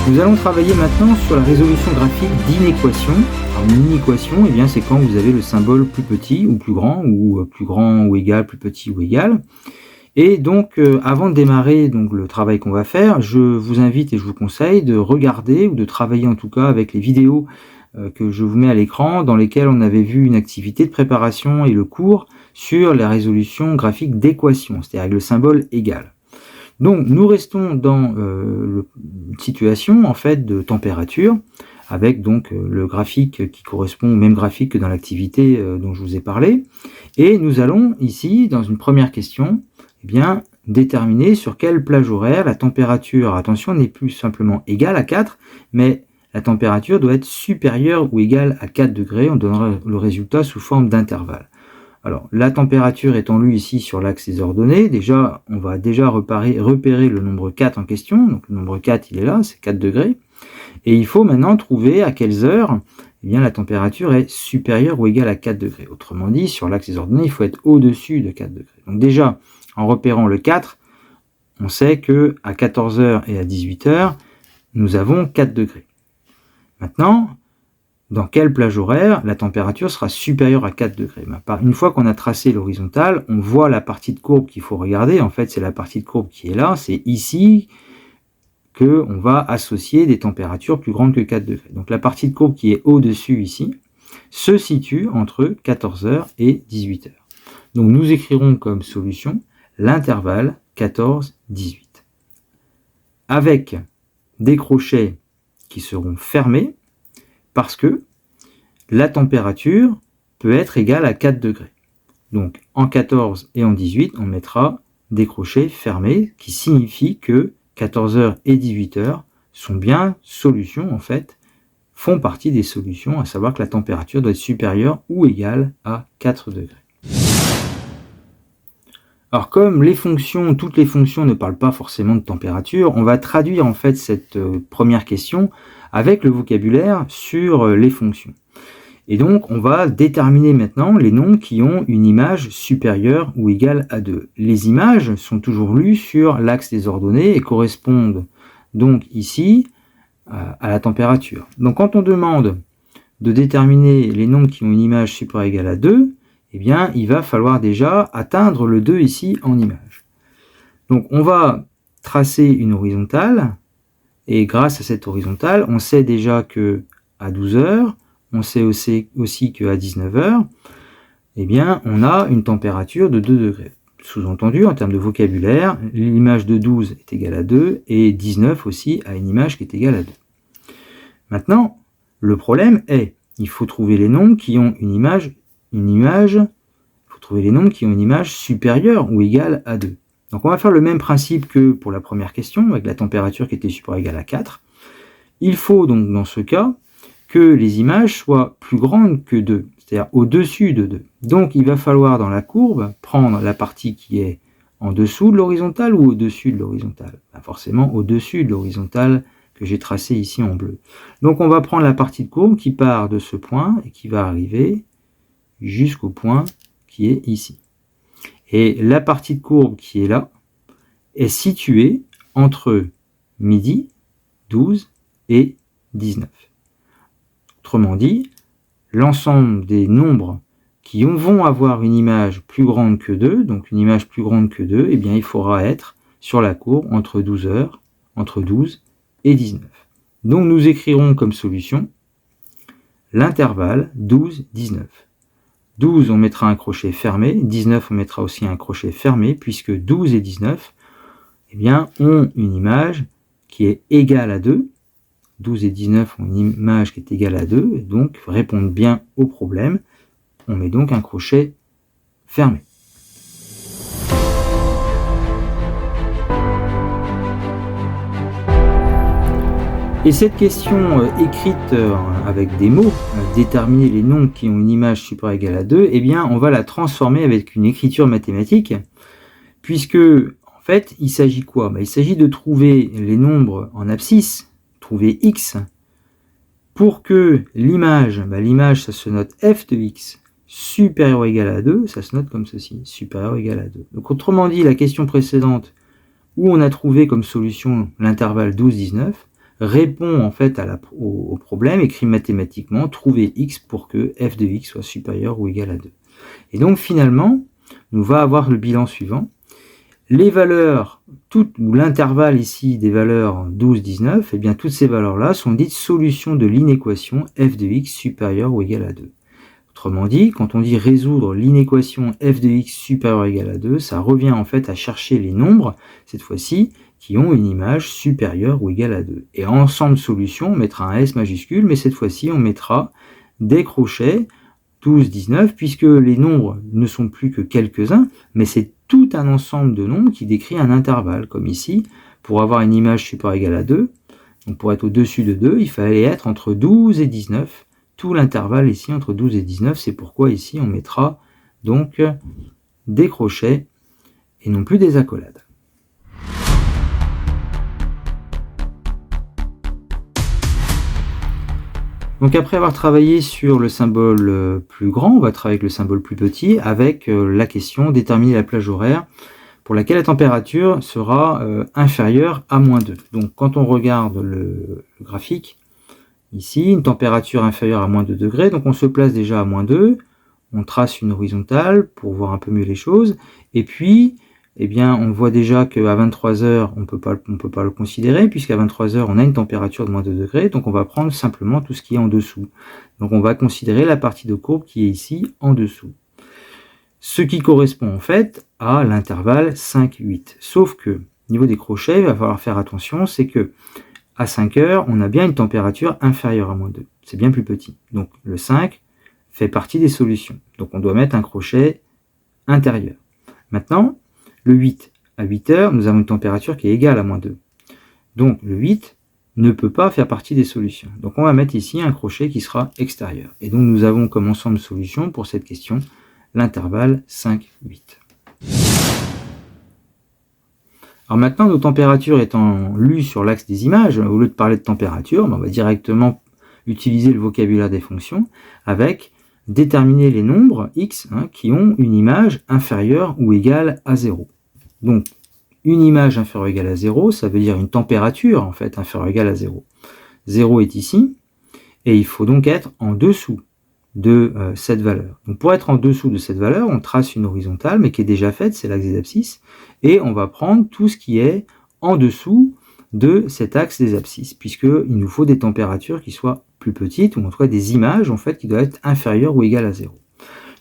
Nous allons travailler maintenant sur la résolution graphique d'une équation. Alors, une équation, eh bien, c'est quand vous avez le symbole plus petit ou plus grand ou égal, plus petit ou égal. Et donc, avant de démarrer donc, le travail qu'on va faire, je vous invite et je vous conseille de regarder ou de travailler en tout cas avec les vidéos que je vous mets à l'écran, dans lesquelles on avait vu une activité de préparation et le cours sur la résolution graphique d'équation, c'est-à-dire avec le symbole égal. Donc nous restons dans une situation en fait de température, avec donc le graphique qui correspond au même graphique que dans l'activité dont je vous ai parlé, et nous allons ici, dans une première question, eh bien, déterminer sur quelle plage horaire la température, attention, n'est plus simplement égale à 4, mais la température doit être supérieure ou égale à 4 degrés, on donnera le résultat sous forme d'intervalle. Alors, la température étant lue ici sur l'axe des ordonnées, déjà, on va déjà repérer le nombre 4 en question. Donc, le nombre 4, il est là, c'est 4 degrés. Et il faut maintenant trouver à quelles heures eh bien, la température est supérieure ou égale à 4 degrés. Autrement dit, sur l'axe des ordonnées, il faut être au-dessus de 4 degrés. Donc déjà, en repérant le 4, on sait qu'à 14h et à 18h, nous avons 4 degrés. Maintenant, dans quelle plage horaire la température sera supérieure à 4 degrés. Une fois qu'on a tracé l'horizontale, on voit la partie de courbe qu'il faut regarder. En fait, c'est la partie de courbe qui est là. C'est ici qu'on va associer des températures plus grandes que 4 degrés. Donc la partie de courbe qui est au-dessus ici se situe entre 14h et 18h. Donc nous écrirons comme solution l'intervalle 14-18. Avec des crochets qui seront fermés, parce que la température peut être égale à 4 degrés. Donc en 14 et en 18, on mettra des crochets fermés, qui signifie que 14h et 18h sont bien solutions, en fait, font partie des solutions, à savoir que la température doit être supérieure ou égale à 4 degrés. Alors comme toutes les fonctions ne parlent pas forcément de température, on va traduire en fait cette première question avec le vocabulaire sur les fonctions. Et donc on va déterminer maintenant les nombres qui ont une image supérieure ou égale à 2. Les images sont toujours lues sur l'axe des ordonnées et correspondent donc ici à la température. Donc quand on demande de déterminer les nombres qui ont une image supérieure ou égale à 2, eh bien, il va falloir déjà atteindre le 2 ici en image. Donc, on va tracer une horizontale, et grâce à cette horizontale, on sait déjà que à 12 heures, on sait aussi qu'à 19 heures, eh bien, on a une température de 2 degrés. Sous-entendu, en termes de vocabulaire, l'image de 12 est égale à 2, et 19 aussi a une image qui est égale à 2. Maintenant, le problème est, il faut trouver les nombres qui ont il faut trouver les nombres qui ont une image supérieure ou égale à 2. Donc on va faire le même principe que pour la première question, avec la température qui était supérieure ou égale à 4. Il faut donc dans ce cas que les images soient plus grandes que 2, c'est-à-dire au-dessus de 2. Donc il va falloir dans la courbe prendre la partie qui est en dessous de l'horizontale ou au-dessus de l'horizontale. Forcément au-dessus de l'horizontale que j'ai tracée ici en bleu. Donc on va prendre la partie de courbe qui part de ce point et qui va arriver jusqu'au point qui est ici. Et la partie de courbe qui est là est située entre midi, 12 et 19. Autrement dit, l'ensemble des nombres qui vont avoir une image plus grande que 2, donc une image plus grande que 2, eh bien il faudra être sur la courbe entre 12 et 19. Donc nous écrirons comme solution l'intervalle 12-19. 12, on mettra un crochet fermé, 19, on mettra aussi un crochet fermé, puisque 12 et 19 eh bien, ont une image qui est égale à 2. 12 et 19 ont une image qui est égale à 2, et donc répondent bien au problème. On met donc un crochet fermé. Et cette question écrite avec des mots, déterminer les nombres qui ont une image supérieure ou égale à 2, eh bien on va la transformer avec une écriture mathématique, puisque en fait il s'agit quoi? Il s'agit de trouver les nombres en abscisse, trouver x, pour que l'image, l'image ça se note f de x supérieur ou égal à 2, ça se note comme ceci, supérieur ou égal à 2. Donc autrement dit, la question précédente, où on a trouvé comme solution l'intervalle 12-19, répond en fait au problème écrit mathématiquement, trouver x pour que f de x soit supérieur ou égal à 2. Et donc finalement, on va avoir le bilan suivant. Les valeurs, ou l'intervalle ici des valeurs 12, 19, et bien toutes ces valeurs-là sont dites solutions de l'inéquation f de x supérieur ou égal à 2. Autrement dit, quand on dit résoudre l'inéquation f de x supérieur ou égal à 2, ça revient en fait à chercher les nombres, cette fois-ci, qui ont une image supérieure ou égale à 2. Et ensemble de solutions, on mettra un S majuscule, mais cette fois-ci, on mettra des crochets 12, 19, puisque les nombres ne sont plus que quelques-uns, mais c'est tout un ensemble de nombres qui décrit un intervalle, comme ici, pour avoir une image supérieure ou égale à 2, donc pour être au-dessus de 2, il fallait être entre 12 et 19, tout l'intervalle ici entre 12 et 19, c'est pourquoi ici on mettra donc des crochets et non plus des accolades. Donc après avoir travaillé sur le symbole plus grand, on va travailler avec le symbole plus petit, avec la question déterminer la plage horaire pour laquelle la température sera inférieure à -2. Donc quand on regarde le graphique, ici, une température inférieure à -2 degrés, donc on se place déjà à -2, on trace une horizontale pour voir un peu mieux les choses, et puis eh bien, on voit déjà qu'à 23 heures, on peut pas le considérer, puisqu'à 23 heures, on a une température de -2 degrés, donc on va prendre simplement tout ce qui est en dessous. Donc on va considérer la partie de courbe qui est ici en dessous. Ce qui correspond en fait à l'intervalle 5-8. Sauf que, au niveau des crochets, il va falloir faire attention, c'est que à 5 heures, on a bien une température inférieure à -2. C'est bien plus petit. Donc le 5 fait partie des solutions. Donc on doit mettre un crochet intérieur. Maintenant, le 8, à 8 heures, nous avons une température qui est égale à -2. Donc le 8 ne peut pas faire partie des solutions. Donc on va mettre ici un crochet qui sera extérieur. Et donc nous avons comme ensemble de solutions pour cette question l'intervalle 5-8. Alors maintenant, nos températures étant lues sur l'axe des images, au lieu de parler de température, on va directement utiliser le vocabulaire des fonctions avec déterminer les nombres x qui ont une image inférieure ou égale à 0. Donc, une image inférieure ou égale à 0, ça veut dire une température en fait inférieure ou égale à 0. 0 est ici, et il faut donc être en dessous de cette valeur. Donc pour être en dessous de cette valeur, on trace une horizontale, mais qui est déjà faite, c'est l'axe des abscisses, et on va prendre tout ce qui est en dessous de cet axe des abscisses, puisqu'il nous faut des températures qui soient plus petites, ou en tout cas des images en fait qui doivent être inférieures ou égales à 0.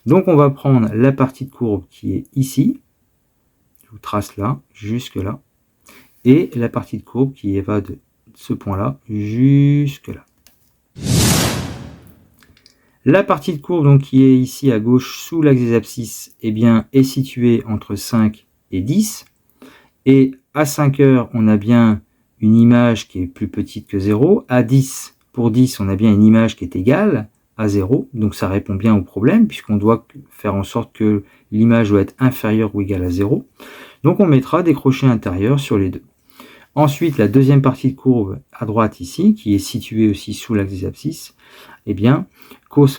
Donc on va prendre la partie de courbe qui est ici, je vous trace là, jusque là, et la partie de courbe qui va de ce point-là jusque là. La partie de courbe donc, qui est ici à gauche sous l'axe des abscisses est située entre 5 et 10. Et à 5 heures, on a bien une image qui est plus petite que 0. À 10, pour 10, on a bien une image qui est égale à 0. Donc ça répond bien au problème, puisqu'on doit faire en sorte que l'image doit être inférieure ou égale à 0. Donc on mettra des crochets intérieurs sur les deux. Ensuite, la deuxième partie de courbe à droite ici, qui est située aussi sous l'axe des abscisses,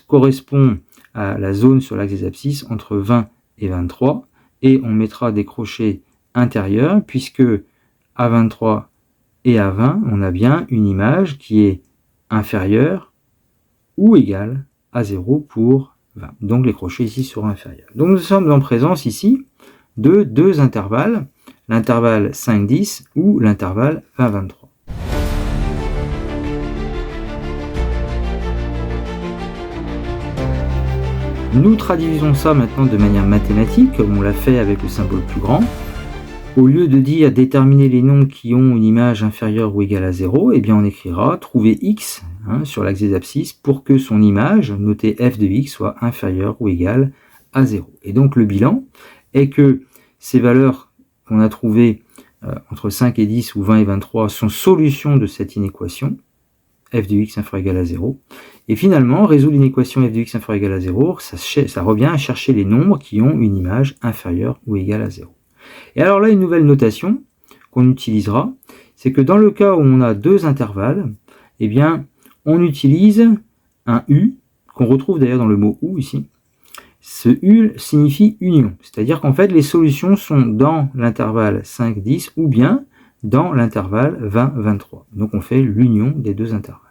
correspond à la zone sur l'axe des abscisses entre 20 et 23. Et on mettra des crochets intérieurs, puisque à 23 et à 20, on a bien une image qui est inférieure ou égale à 0 pour 20. Donc les crochets ici seront inférieurs. Donc nous sommes en présence ici de deux intervalles, l'intervalle 5-10 ou l'intervalle 20-23. Nous traduisons ça maintenant de manière mathématique, comme on l'a fait avec le symbole plus grand. Au lieu de dire déterminer les nombres qui ont une image inférieure ou égale à 0, eh bien on écrira trouver x sur l'axe des abscisses pour que son image, notée f de x, soit inférieure ou égale à 0. Et donc le bilan est que ces valeurs qu'on a trouvées entre 5 et 10 ou 20 et 23 sont solutions de cette inéquation, f de x inférieur ou égal à 0. Et finalement, résoudre l'inéquation f de x inférieur ou égal à 0, ça revient à chercher les nombres qui ont une image inférieure ou égale à 0. Et alors là, une nouvelle notation qu'on utilisera, c'est que dans le cas où on a deux intervalles, eh bien, on utilise un U, qu'on retrouve d'ailleurs dans le mot OU ici. Ce U signifie union, c'est-à-dire qu'en fait, les solutions sont dans l'intervalle 5-10 ou bien dans l'intervalle 20-23. Donc on fait l'union des deux intervalles.